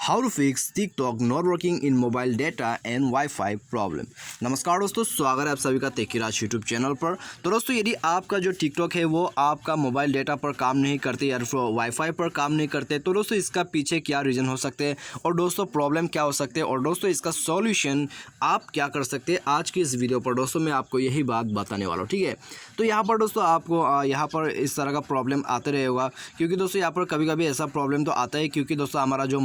How to fix TikTok not working in mobile data and wifi problem. नमस्कार दोस्तों, स्वागत है आप सभी का टेकीराज यूट्यूब चैनल पर। तो दोस्तों, यदि आपका जो टिकटॉक है वो आपका मोबाइल डेटा पर काम नहीं करते या फिर वाईफाई पर काम नहीं करते, तो दोस्तों इसका पीछे क्या रीज़न हो सकते हैं और दोस्तों प्रॉब्लम क्या हो सकते हैं और दोस्तों इसका सॉल्यूशन आप क्या कर सकते हैं, आज की इस वीडियो पर दोस्तों मैं आपको यही बात बताने वाला हूँ। ठीक है, तो यहाँ पर दोस्तों आपको यहाँ पर इस तरह का प्रॉब्लम आते रहेगा, क्योंकि दोस्तों यहाँ पर कभी कभी ऐसा प्रॉब्लम तो आता है क्योंकि दोस्तों हमारा जो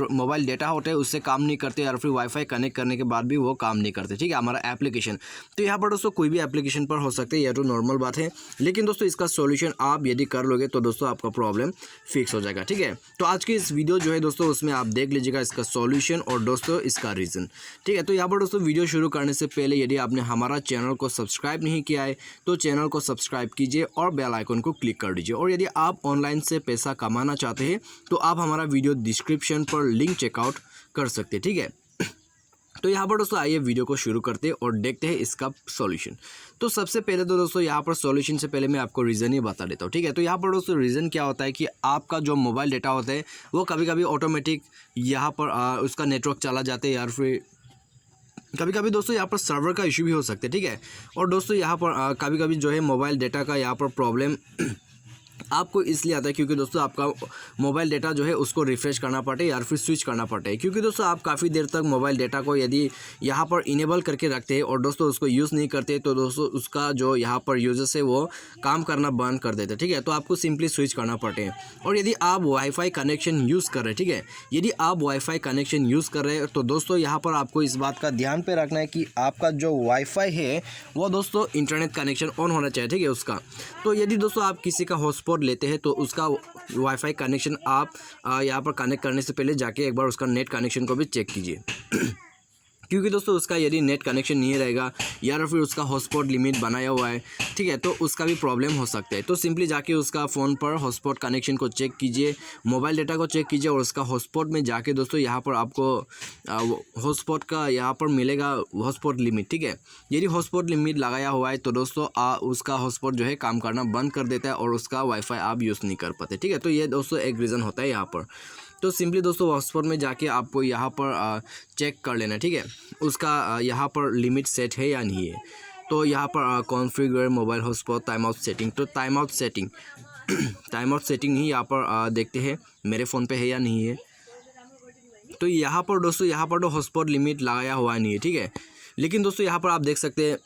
मोबाइल डेटा होता है उससे काम नहीं करते या फिर वाईफाई कनेक्ट करने के बाद भी वो काम नहीं करते। ठीक है, हमारा एप्लीकेशन, तो यहाँ पर दोस्तों कोई भी एप्लीकेशन पर हो सकते हैं, यह तो नॉर्मल बात है, लेकिन दोस्तों इसका सॉल्यूशन आप यदि कर लोगे तो दोस्तों आपका प्रॉब्लम फिक्स हो जाएगा। ठीक है, तो आज की इस वीडियो जो है दोस्तों उसमें आप देख लीजिएगा इसका सॉल्यूशन और दोस्तों इसका रीज़न। ठीक है, तो यहाँ पर दोस्तों वीडियो शुरू करने से पहले यदि आपने हमारा चैनल को सब्सक्राइब नहीं किया है तो चैनल को सब्सक्राइब कीजिए और बेल आइकन को क्लिक कर दीजिए। और यदि आप ऑनलाइन से पैसा कमाना चाहते हैं तो आप हमारा वीडियो डिस्क्रिप्शन पर लिंक चेकआउट कर सकते हैं। ठीक है, तो यहाँ पर दोस्तों आइए वीडियो को शुरू करते हैं और देखते हैं इसका सॉल्यूशन। तो सबसे पहले तो दोस्तों यहाँ पर सॉल्यूशन से पहले मैं आपको रीज़न ही बता देता हूँ। ठीक है, तो यहाँ पर दोस्तों रीज़न क्या होता है कि आपका जो मोबाइल डेटा होता है वो कभी कभी ऑटोमेटिक यहाँ पर उसका नेटवर्क चला जाता है या फिर कभी कभी दोस्तों यहाँ पर सर्वर का इशू भी हो सकता है। ठीक है, और दोस्तों यहाँ पर कभी कभी जो है मोबाइल डेटा का यहाँ पर प्रॉब्लम आपको इसलिए आता है क्योंकि दोस्तों आपका मोबाइल डेटा जो है उसको रिफ़्रेश करना पड़ता है या फिर स्विच करना पड़ता है, क्योंकि दोस्तों आप काफ़ी देर तक मोबाइल डेटा को यदि यहाँ पर इनेबल करके रखते हैं और दोस्तों उसको यूज़ नहीं करते तो दोस्तों उसका जो यहाँ पर यूजर्स है वो काम करना बंद कर देते हैं। ठीक है, तो आपको सिंपली स्विच करना पड़ता है। और यदि आप वाईफाई कनेक्शन यूज़ कर रहे हैं, ठीक है, यदि आप वाईफाई कनेक्शन यूज़ कर रहे हैं तो दोस्तों यहाँ पर आपको इस बात का ध्यान पे रखना है कि आपका जो वाईफाई है वो दोस्तों इंटरनेट कनेक्शन ऑन होना चाहिए। ठीक है, उसका तो यदि दोस्तों आप किसी का हॉटस्पॉट लेते हैं तो उसका वाईफाई कनेक्शन आप यहाँ पर कनेक्ट करने से पहले जाके एक बार उसका नेट कनेक्शन को भी चेक कीजिए क्योंकि दोस्तों उसका यदि नेट कनेक्शन नहीं रहेगा या फिर उसका हॉटस्पॉट लिमिट बनाया हुआ है, ठीक है, तो उसका भी प्रॉब्लम हो सकता है। तो सिंपली जाके उसका फ़ोन पर हॉटस्पॉट कनेक्शन को चेक कीजिए, मोबाइल डेटा को चेक कीजिए और उसका हॉटस्पॉट में जाके दोस्तों यहाँ पर आपको हॉटस्पॉट का यहाँ पर मिलेगा हॉटस्पॉट लिमिट। ठीक है, यदि हॉटस्पॉट लिमिट लगाया हुआ है तो दोस्तों उसका हॉटस्पॉट जो है काम करना बंद कर देता है और उसका वाईफाई आप यूज़ नहीं कर पाते। ठीक है, तो ये दोस्तों एक रीज़न होता है यहाँ पर। तो सिंपली दोस्तों हॉटस्पॉट में जाके आपको यहाँ पर चेक कर लेना। ठीक है, उसका यहाँ पर लिमिट सेट है या नहीं है। तो यहाँ पर configure mobile hotspot time out setting, तो टाइम आउट सेटिंग ही यहाँ पर देखते हैं मेरे फ़ोन पे है या नहीं है। तो यहाँ पर दोस्तों यहाँ पर तो हॉटस्पॉट लिमिट लगाया हुआ नहीं है। ठीक है, लेकिन दोस्तों यहाँ पर आप देख सकते हैं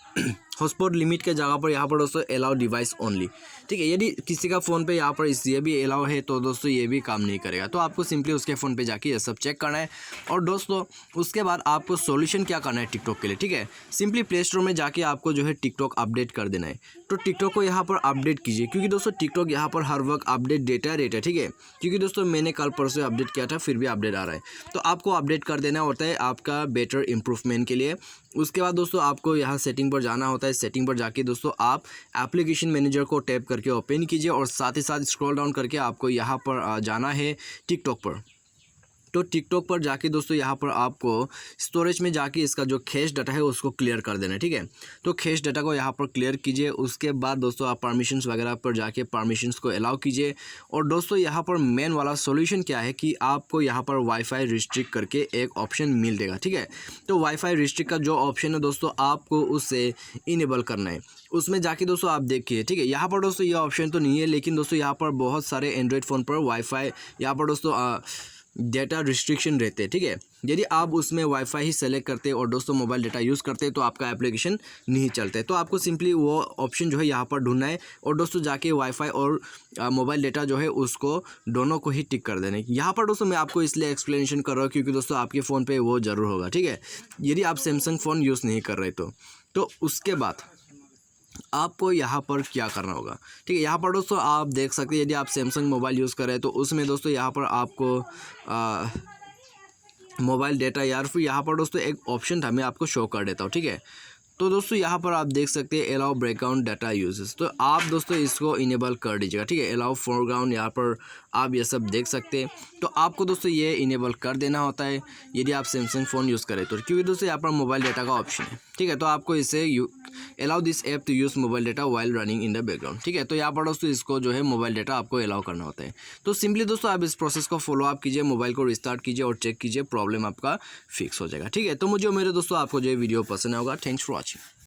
हॉटस्पॉट लिमिट के जगह पर यहाँ पर दोस्तों अलाउ डिवाइस ओनली। ठीक है, यदि किसी का फ़ोन पे यहाँ पर ये भी अलाउ है तो दोस्तों ये भी काम नहीं करेगा। तो आपको सिंपली उसके फ़ोन पे जाके ये सब चेक करना है और दोस्तों उसके बाद आपको सॉल्यूशन क्या करना है टिकटॉक के लिए। ठीक है, सिंपली प्ले स्टोर में जाके आपको जो है टिकटॉक अपडेट कर देना है। तो टिकटॉक को यहाँ पर अपडेट कीजिए क्योंकि दोस्तों टिकटॉक यहाँ पर हर वक्त अपडेट देता रहता है। ठीक है, क्योंकि दोस्तों मैंने कल परसों अपडेट किया था फिर भी अपडेट आ रहा है, तो आपको अपडेट कर देना होता है आपका बेटर इम्प्रूवमेंट के लिए। उसके बाद दोस्तों आपको यहाँ सेटिंग पर जाना होता है। सेटिंग पर जाके दोस्तों आप एप्लीकेशन मैनेजर को टैप करके ओपन कीजिए और साथ ही साथ स्क्रॉल डाउन करके आपको यहाँ पर जाना है टिकटॉक पर। तो टिकटॉक पर जाके दोस्तों यहाँ पर आपको स्टोरेज में जाके इसका जो कैश डाटा है उसको क्लियर कर देना है। ठीक है, तो कैश डाटा को यहाँ पर क्लियर कीजिए। उसके बाद दोस्तों आप परमिशंस वगैरह पर जाके परमिशंस को अलाउ कीजिए। और दोस्तों यहाँ पर मेन वाला सॉल्यूशन क्या है कि आपको यहाँ पर वाईफाई रिस्ट्रिक्ट करके एक ऑप्शन मिल देगा। ठीक है, तो वाईफाई रिस्ट्रिक्ट का जो ऑप्शन है दोस्तों आपको उससे इनेबल करना है। उसमें जाके दोस्तों आप देखिए। ठीक है, यहाँ पर दोस्तों ये ऑप्शन तो नहीं है, लेकिन दोस्तों यहाँ पर बहुत सारे एंड्रॉयड फ़ोन पर वाईफाई यहाँ पर दोस्तों डेटा रिस्ट्रिक्शन रहते हैं। ठीक है, यदि आप उसमें वाईफाई ही सेलेक्ट करते और दोस्तों मोबाइल डेटा यूज़ करते तो आपका एप्लीकेशन नहीं चलते। तो आपको सिंपली वो ऑप्शन जो है यहाँ पर ढूंढना है और दोस्तों जाके वाईफाई और मोबाइल डेटा जो है उसको दोनों को ही टिक कर देना है। यहाँ पर दोस्तों मैं आपको इसलिए एक्सप्लेनेशन कर रहा हूँ क्योंकि दोस्तों आपके फ़ोन पे वो ज़रूर होगा। ठीक है, यदि आप सैमसंग फ़ोन यूज़ नहीं कर रहे तो उसके बाद आपको यहाँ पर क्या करना होगा। ठीक है, यहाँ पर दोस्तों आप देख सकते हैं यदि आप सैमसंग मोबाइल यूज़ कर रहे हैं तो उसमें दोस्तों यहाँ पर आपको मोबाइल डेटा या फिर यहाँ पर दोस्तों एक ऑप्शन था, मैं आपको शो कर देता हूँ। ठीक है, तो दोस्तों यहाँ पर आप देख सकते हैं अलाउ बैकग्राउंड डाटा यूजेस, तो आप दोस्तों इसको इनेबल कर दीजिएगा। ठीक है, अलाउ फोरग्राउंड यहाँ पर आप ये सब देख सकते हैं। तो आपको दोस्तों ये इनेबल कर देना होता है यदि आप सैमसंग फ़ोन यूज़ करें तो, क्योंकि दोस्तों यहाँ पर मोबाइल डेटा का ऑप्शन है। ठीक है, तो आपको इसे allow this app to use mobile data while running in the background. ठीक है, तो यहाँ पर दोस्तों इसको जो है मोबाइल डेटा आपको अलाउ करना होता है। तो सिंपली दोस्तों आप इस प्रोसेस को फॉलो अप कीजिए, मोबाइल को रिस्टार्ट कीजिए और चेक कीजिए, प्रॉब्लम आपका फिक्स हो जाएगा। ठीक है, तो मुझे उम्मीद है दोस्तों आपको जो वीडियो पसंद आएगा। Thanks for watching.